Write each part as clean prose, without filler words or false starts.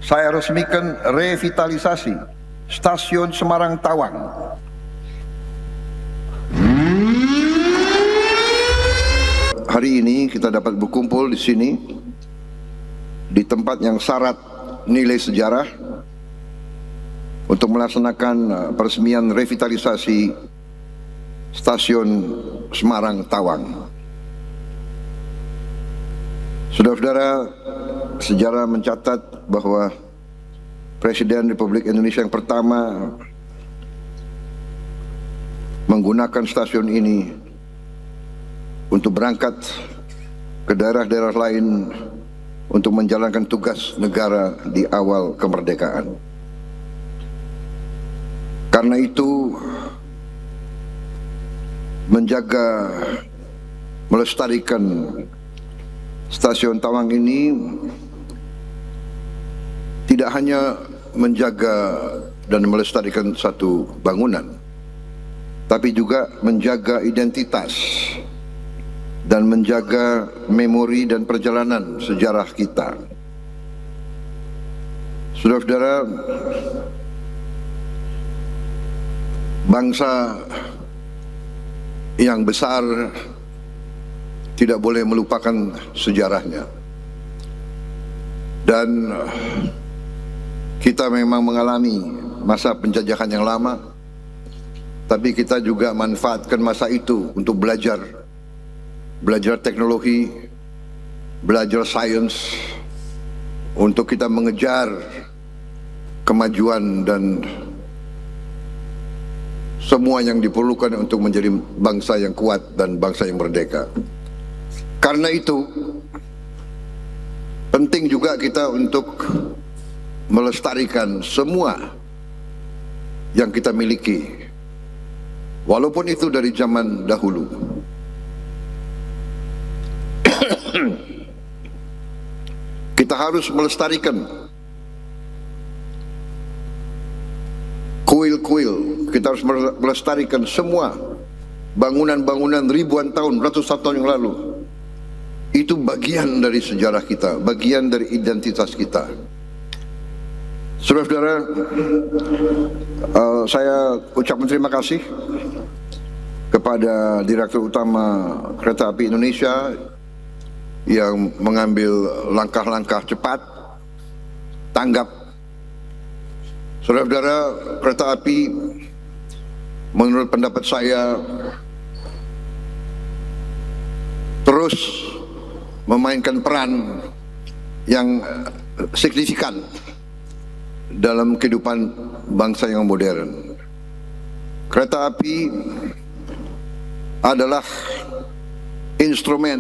saya resmikan revitalisasi Stasiun Semarang Tawang. Hari ini kita dapat berkumpul di sini, di tempat yang syarat nilai sejarah, untuk melaksanakan peresmian revitalisasi Stasiun Semarang Tawang. Saudara-saudara, sejarah mencatat bahwa Presiden Republik Indonesia yang pertama menggunakan stasiun ini untuk berangkat ke daerah-daerah lain untuk menjalankan tugas negara di awal kemerdekaan. Karena itu, menjaga, melestarikan Stasiun Tawang ini tidak hanya menjaga dan melestarikan satu bangunan, tapi juga menjaga identitas dan menjaga memori dan perjalanan sejarah kita. Saudara-saudara, bangsa yang besar tidak boleh melupakan sejarahnya. Dan kita memang mengalami masa penjajahan yang lama, tapi kita juga manfaatkan masa itu untuk belajar teknologi, belajar sains, untuk kita mengejar kemajuan dan semua yang diperlukan untuk menjadi bangsa yang kuat dan bangsa yang merdeka. Karena itu, penting juga kita untuk melestarikan semua yang kita miliki, walaupun itu dari zaman dahulu. Kita harus melestarikan kuil-kuil, kita harus melestarikan semua bangunan-bangunan ribuan tahun, ratusan tahun yang lalu. Itu bagian dari sejarah kita, bagian dari identitas kita. Saudara-saudara, saya ucapkan terima kasih kepada Direktur Utama Kereta Api Indonesia yang mengambil langkah-langkah cepat, tanggap. Saudara-saudara, kereta api menurut pendapat saya terus memainkan peran yang signifikan dalam kehidupan bangsa yang modern. Kereta api adalah instrumen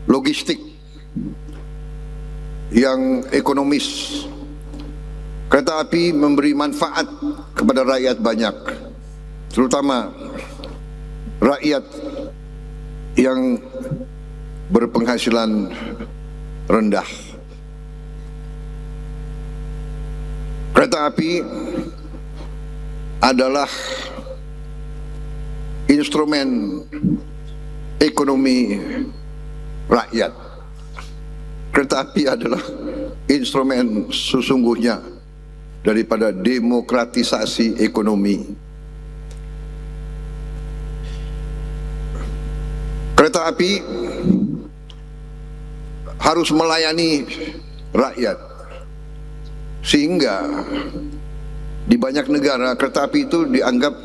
logistik yang ekonomis. Kereta api memberi manfaat kepada rakyat banyak, terutama rakyat yang berpenghasilan rendah. Kereta api adalah instrumen ekonomi rakyat. Kereta api adalah instrumen sesungguhnya daripada demokratisasi ekonomi. Kereta api harus melayani rakyat, sehingga di banyak negara kereta api itu dianggap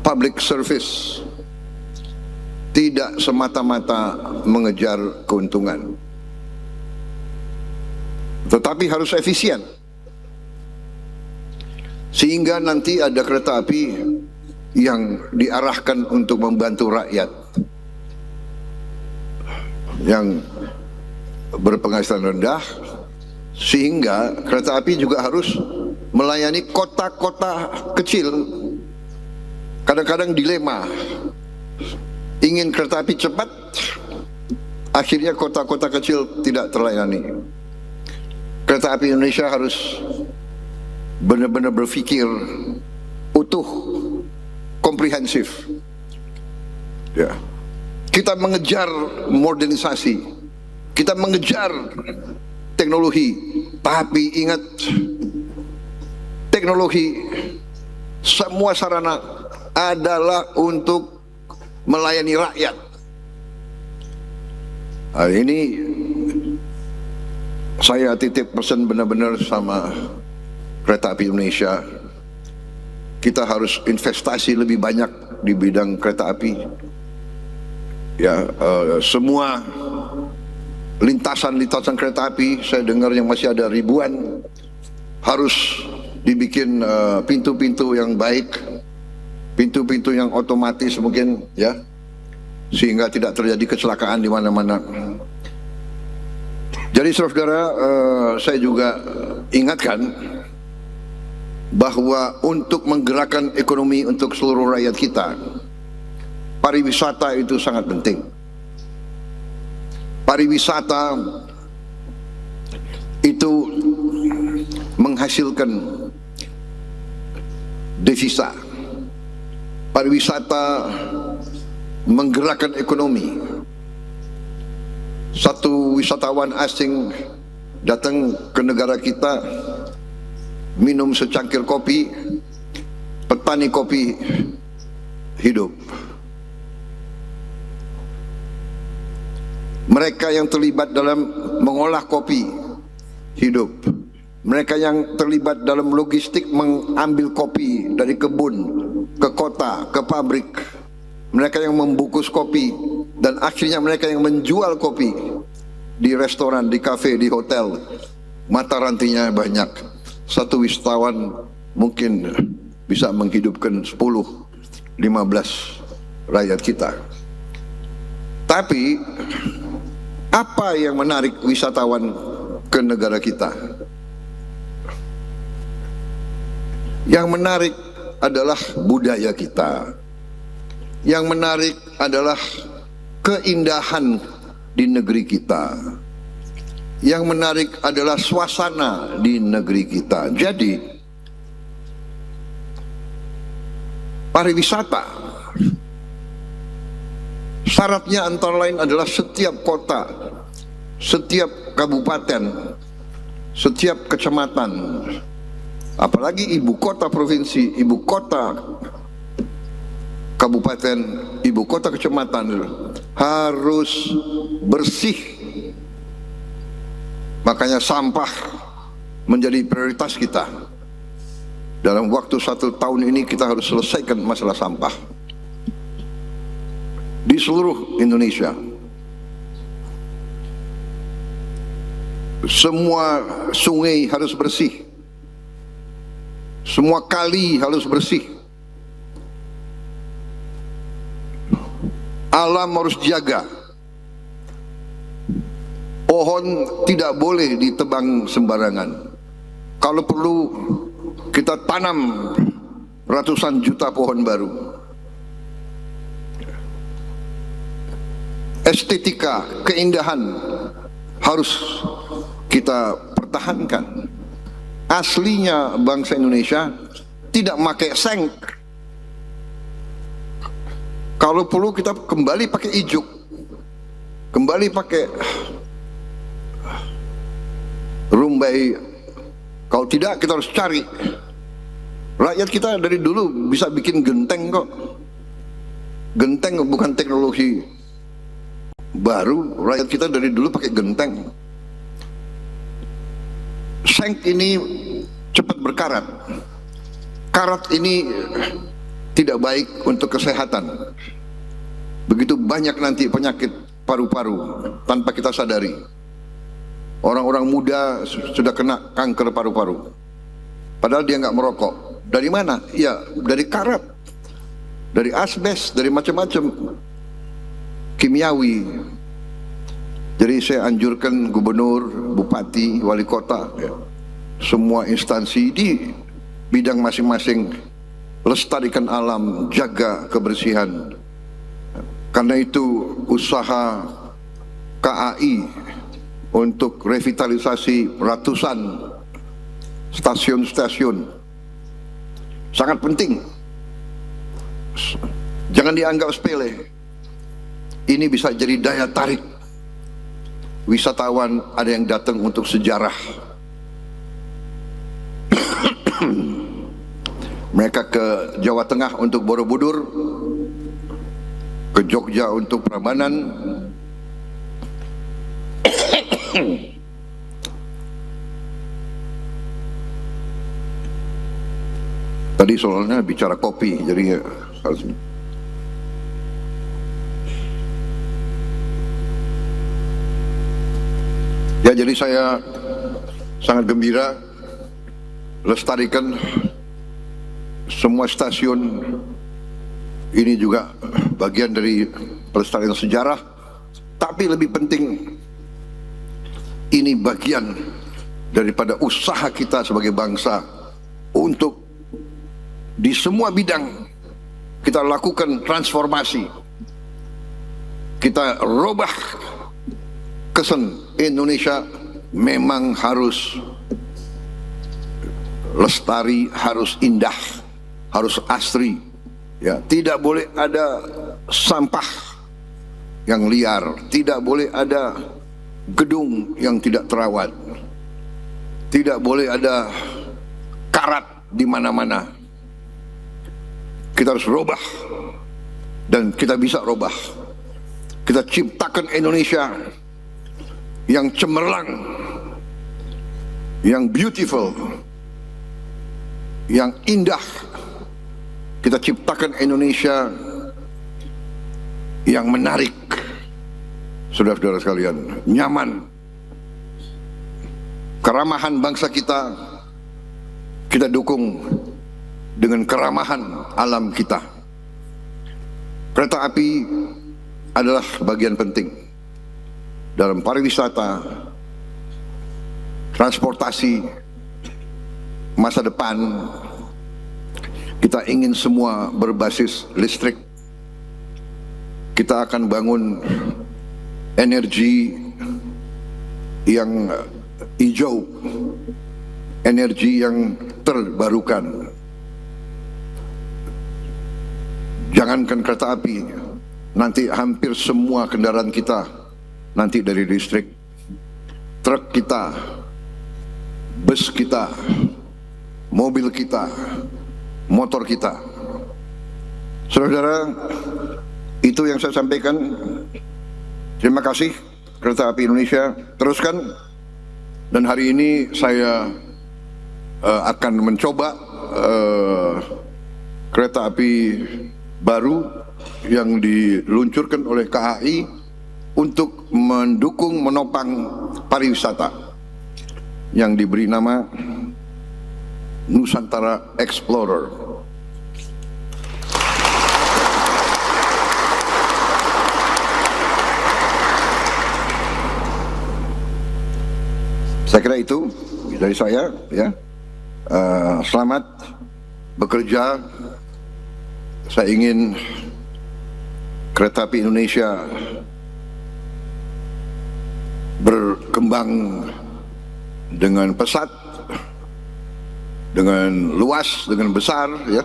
public service, tidak semata-mata mengejar keuntungan, tetapi harus efisien, sehingga nanti ada kereta api yang diarahkan untuk membantu rakyat yang berpenghasilan rendah, sehingga kereta api juga harus melayani kota-kota kecil. Kadang-kadang dilema, ingin kereta api cepat, akhirnya kota-kota kecil tidak terlayani. Kereta api Indonesia harus benar-benar berpikir utuh, komprehensif. Ya. Kita mengejar modernisasi, kita mengejar teknologi. Tapi ingat, teknologi, semua sarana adalah untuk melayani rakyat. Hari ini saya titip pesan benar-benar sama Kereta Api Indonesia. Kita harus investasi lebih banyak di bidang kereta api. Ya, semua lintasan-lintasan kereta api, saya dengar yang masih ada ribuan, harus dibikin pintu-pintu yang baik, pintu-pintu yang otomatis mungkin, ya, sehingga tidak terjadi kecelakaan di mana-mana. Jadi saudara, saya juga ingatkan bahwa untuk menggerakkan ekonomi untuk seluruh rakyat kita, pariwisata itu sangat penting. Pariwisata itu menghasilkan devisa. Pariwisata menggerakkan ekonomi. Satu wisatawan asing datang ke negara kita, minum secangkir kopi, petani kopi hidup. Mereka yang terlibat dalam mengolah kopi hidup. Mereka yang terlibat dalam logistik mengambil kopi dari kebun ke kota, ke pabrik. Mereka yang membungkus kopi, dan akhirnya mereka yang menjual kopi di restoran, di kafe, di hotel. Mata rantinya banyak. Satu wisatawan mungkin bisa menghidupkan 10-15 rakyat kita. Tapi apa yang menarik wisatawan ke negara kita? Yang menarik adalah budaya kita. Yang menarik adalah keindahan di negeri kita. Yang menarik adalah suasana di negeri kita. Jadi pariwisata, syaratnya antara lain adalah setiap kota, setiap kabupaten, setiap kecamatan, apalagi ibu kota provinsi, ibu kota kabupaten, ibu kota kecamatan harus bersih. Makanya sampah menjadi prioritas kita. Dalam waktu 1 tahun ini kita harus selesaikan masalah sampah di seluruh Indonesia. Semua sungai harus bersih, semua kali harus bersih, alam harus dijaga. Pohon tidak boleh ditebang sembarangan. Kalau perlu kita tanam ratusan juta pohon baru. Estetika, keindahan harus kita pertahankan. Aslinya bangsa Indonesia tidak pakai seng. Kalau perlu kita kembali pakai ijuk, kembali pakai rumbai. Kalau tidak kita harus cari. Rakyat kita dari dulu bisa bikin genteng kok. Genteng bukan teknologi baru. Rakyat kita dari dulu pakai genteng. Seng ini cepat berkarat. Karat ini tidak baik untuk kesehatan. Begitu banyak nanti penyakit paru-paru tanpa kita sadari. Orang-orang muda sudah kena kanker paru-paru, padahal dia nggak merokok. Dari mana? Ya dari karat, dari asbes, dari macam-macam kimiawi. Jadi saya anjurkan gubernur, bupati, wali kota, ya, semua instansi di bidang masing-masing, lestarikan alam, jaga kebersihan. Karena itu usaha KAI untuk revitalisasi ratusan stasiun-stasiun sangat penting. Jangan dianggap sepele. Ini bisa jadi daya tarik wisatawan, ada yang datang untuk sejarah. Mereka ke Jawa Tengah untuk Borobudur, ke Jogja untuk Prambanan. Tadi soalnya bicara kopi, jadi harus. Ya, jadi saya sangat gembira lestarikan semua stasiun. Ini juga bagian dari pelestarian sejarah, tapi lebih penting, ini bagian daripada usaha kita sebagai bangsa untuk di semua bidang kita lakukan transformasi. Kita robah kesan Indonesia memang harus lestari, harus indah, harus asri. Ya, tidak boleh ada sampah yang liar, tidak boleh ada gedung yang tidak terawat, tidak boleh ada karat di mana-mana. Kita harus robah, dan kita bisa robah. Kita ciptakan Indonesia yang cemerlang, yang beautiful, yang indah. Kita ciptakan Indonesia yang menarik, saudara-saudara sekalian, nyaman. Keramahan bangsa kita dukung dengan keramahan alam kita. Kereta api adalah bagian penting dalam pariwisata, transportasi masa depan. Kita ingin semua berbasis listrik. Kita akan bangun energi yang hijau, energi yang terbarukan. Jangankan kereta api, nanti hampir semua kendaraan kita nanti dari listrik. Truk kita, bus kita, mobil kita, motor kita. Saudara-saudara, itu yang saya sampaikan. Terima kasih Kereta Api Indonesia, teruskan. Dan hari ini saya akan mencoba kereta api baru yang diluncurkan oleh KAI untuk mendukung, menopang pariwisata, yang diberi nama Nusantara Explorer. Saya kira itu dari saya, ya. Selamat bekerja. Saya ingin Kereta Api Indonesia berkembang dengan pesat, dengan luas, dengan besar, ya.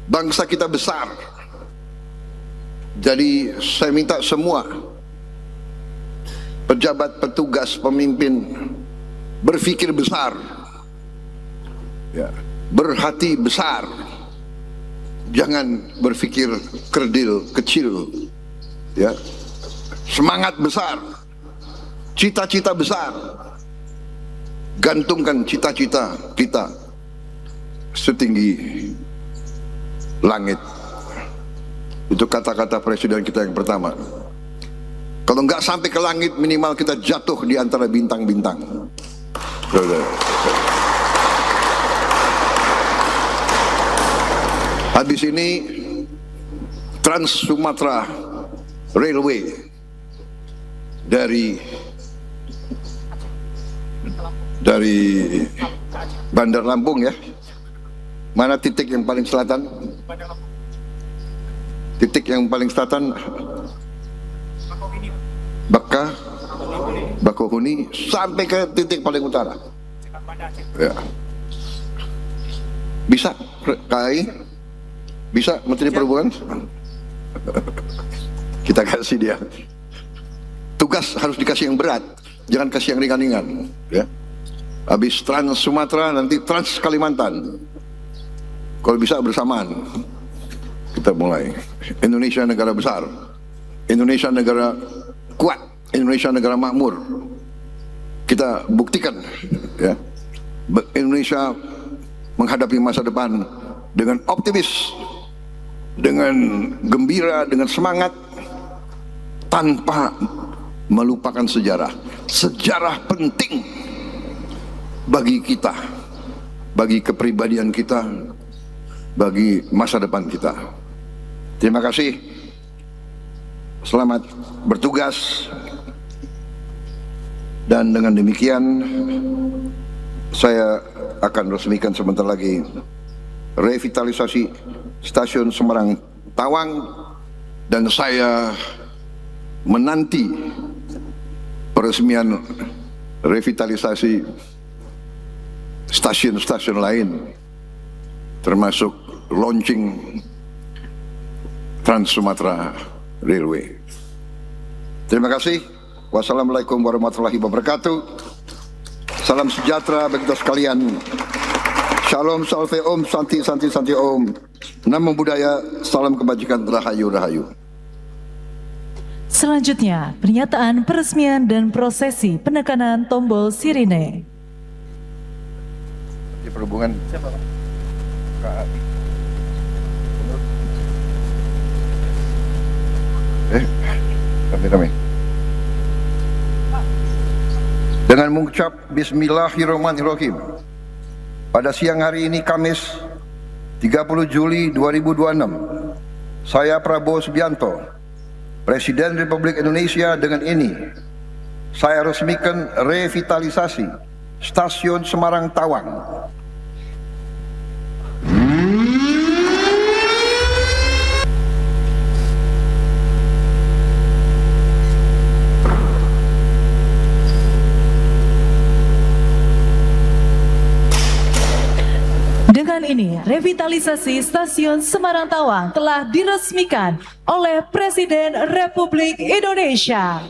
Bangsa kita besar. Jadi saya minta semua pejabat, petugas, pemimpin berpikir besar, ya, berhati besar. Jangan berpikir kerdil, kecil, ya. Semangat besar, cita-cita besar. Gantungkan cita-cita kita setinggi langit. Itu kata-kata presiden kita yang pertama. Kalau nggak sampai ke langit, minimal kita jatuh di antara bintang-bintang. Habis ini Trans Sumatera Railway dari Bandar Lampung, ya. Mana titik yang paling selatan? Titik yang paling selatan Bakauheni sampai ke titik paling utara. Ya. Bisa KAI? Bisa Menteri Perhubungan? Kita kasih dia. Tugas harus dikasih yang berat. Jangan kasih yang ringan-ringan, ya. Habis Trans Sumatera, nanti Trans Kalimantan. Kalau bisa bersamaan, kita mulai. Indonesia negara besar, Indonesia negara kuat, Indonesia negara makmur. Kita buktikan, ya, Indonesia menghadapi masa depan dengan optimis, dengan gembira, dengan semangat, tanpa melupakan sejarah. Sejarah penting bagi kita, bagi kepribadian kita, bagi masa depan kita. Terima kasih. Selamat bertugas. Dan dengan demikian saya akan resmikan sebentar lagi revitalisasi Stasiun Semarang Tawang, dan saya menanti peresmian revitalisasi stasiun-stasiun lain, termasuk launching Trans Sumatera Railway. Terima kasih. Wassalamualaikum warahmatullahi wabarakatuh. Salam sejahtera bagi kita sekalian. Shalom, salve om, santi, santi, santi om. Namo Buddhaya, salam kebajikan, rahayu, rahayu. Selanjutnya, pernyataan peresmian dan prosesi penekanan tombol sirine. Di perhubungan. Siapa, Pak? Kami. Dengan mengucap Bismillahirrahmanirrahim, pada siang hari ini Kamis 30 Juli 2026, saya Prabowo Subianto, Presiden Republik Indonesia, dengan ini saya resmikan revitalisasi Stasiun Semarang Tawang. Dengan ini, revitalisasi Stasiun Semarang Tawang telah diresmikan oleh Presiden Republik Indonesia.